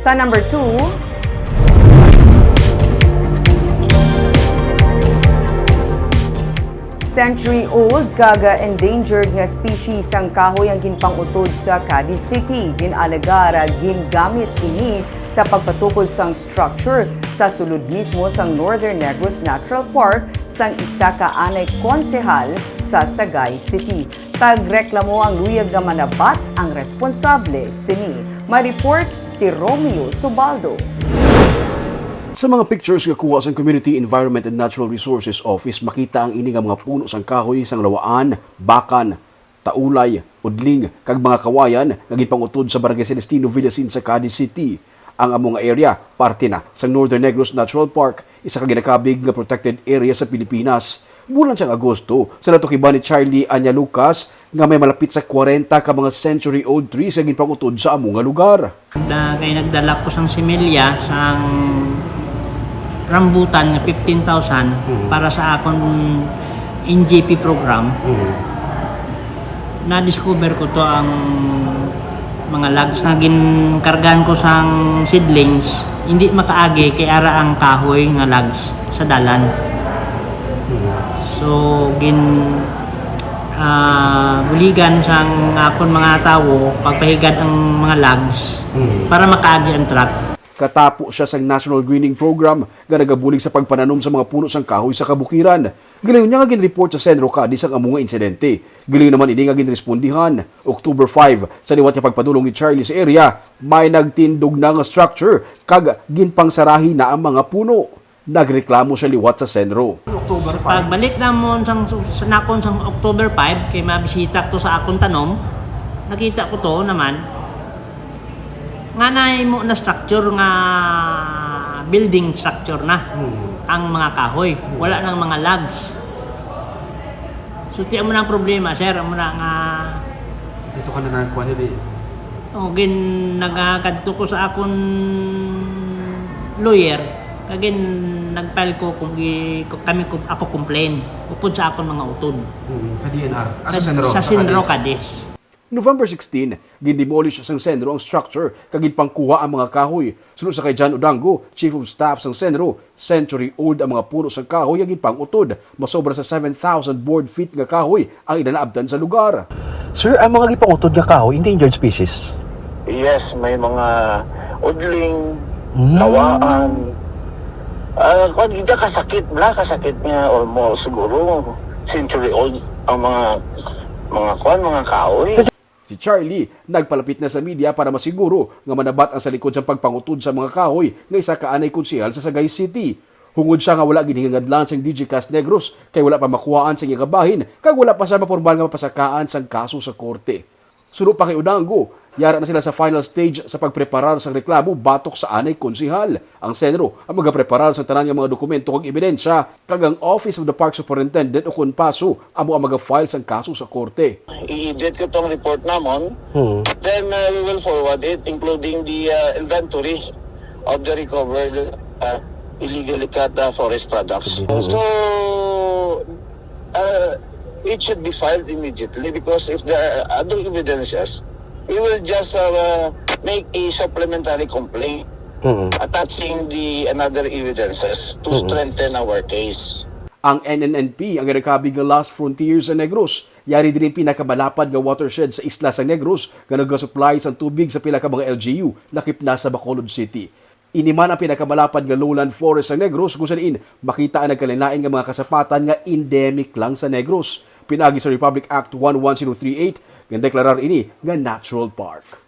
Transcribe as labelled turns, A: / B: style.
A: Sa number 2, century-old kaga endangered nga species ang kahoy ang ginpangutod sa Cadiz City. Ginalagara gingamit ini sa pagpatukod sang structure sa sulod mismo sang Northern Negros Natural Park sang isa ka anay konsehal sa Sagay City. Tagreklamo ang luyag nga manabat ang responsable sini. Ma-report si Romeo Subaldo.
B: Sa mga pictures nga kuha sa Community Environment and Natural Resources Office, makita ang ini nga mga puno sang kahoy sang lawaan, bakan, taulay, udling, kag mga kawayan nga ginpangutod sa Barangay Celestino Villasin sa Cadiz City. Ang among area, parte na sa Northern Negros Natural Park, isa ka ginakabig nga protected area sa Pilipinas. Bulan sang Agosto, sa natukiban ni Charlie Anya Lucas nga may malapit sa 40 ka mga century-old trees nga ginpangutod sa among lugar.
C: Kaya nagdala ko sang similya sang rambutan nga 15,000 para sa akong NGP program. Na-discover ko to ang mga lags na ginkargan ko sang seedlings, hindi makaagi kay ara ang kahoy nga lags sa dalan. So buligan sang akon mga tawo pagpahigad ang mga lags para makaagi ang truck.
B: Katapo siya sa National Greening Program nga nagabulig sa pagpananom sa mga puno sang kahoy sa kabukiran. Gilayon niya nga ginreport sa Centro Cadiz ang among insidente. Gilayon naman ini nga ginrespondihan. October 5, sa liwat nga pagpadulong ni Charlie sa area, may nagtindog na nga structure kag ginpangsarahi na ang mga puno. Nagreklamo sa liwat sa Centro.
C: October 5. Pagbalik namon sang nakon sang October 5 kay mabisita ko sa akong tanom, nakita ko to naman nga mo na structure nga building structure na ang mga kahoy, wala nang mga logs. So tiyan mo na ang problema, sir, mo na nga
B: Dito ka na nagkuha nila
C: nagkadto ko sa akong lawyer, kagin nagfile ko kung ako complain upod sa akong mga utod.
B: Sa DNR?
C: Sa Centro Cadiz.
B: November 16, gindemolish sang Centro ang structure kag ginpangkuha ang mga kahoy. Sunod sa kay John Udango, Chief of Staff sang Centro, century-old ang mga puno sang kahoy ang ginpangutod. Masobra sa 7,000 board feet nga kahoy ang inalaabdan sa lugar.
D: Sir, ang mga gipangutod nga kahoy, endangered species?
E: Yes, may mga udling, lawaan. Kung hindi kasakit nga almost siguro century-old ang mga kahoy.
B: Si Charlie nagpalapit na sa media para masiguro nga manabat ang sa likod sa pagpangutod sa mga kahoy nga isa ka anay konsehal sa Sagay City. Hungod siya nga wala ginihingadlan sang DJ Cas Negros kay wala pa makuhaan sa iyang gabahin kag wala pa sa mapormal nga mapasakaan sang kaso sa korte. Sunod pa kay Udango, yara na sila sa final stage sa pagpreparar sa reklamo batok sa anay konsehal. Ang Senro ang magapreparar sa tanan nga mga dokumento kag ebidensya kag ang Office of the Park Superintendent o Kunpaso amo ang maga-file sang kaso sa korte.
E: I-edit ko tong report namon. Then we will forward it including the inventory of the recovered illegally cut forest products. So it should be filed immediately because if there are other evidences, we will just make a supplementary complaint attaching the another evidences to strengthen our case.
B: Ang NNNP ang ginakabig nga Last Frontier sa Negros. Yari din pinakamalapad nga watershed sa isla sa Negros nga nag-supply sa tubig sa pila ka mga LGU nakipna sa Bacolod City. Iniman ang pinakamalapad nga lowland forest sa Negros kung saan makita ang nagkalilain nga mga kasapatan nga endemic lang sa Negros. Pinagi sa Republic Act 11038 nga deklarar ini nga natural park.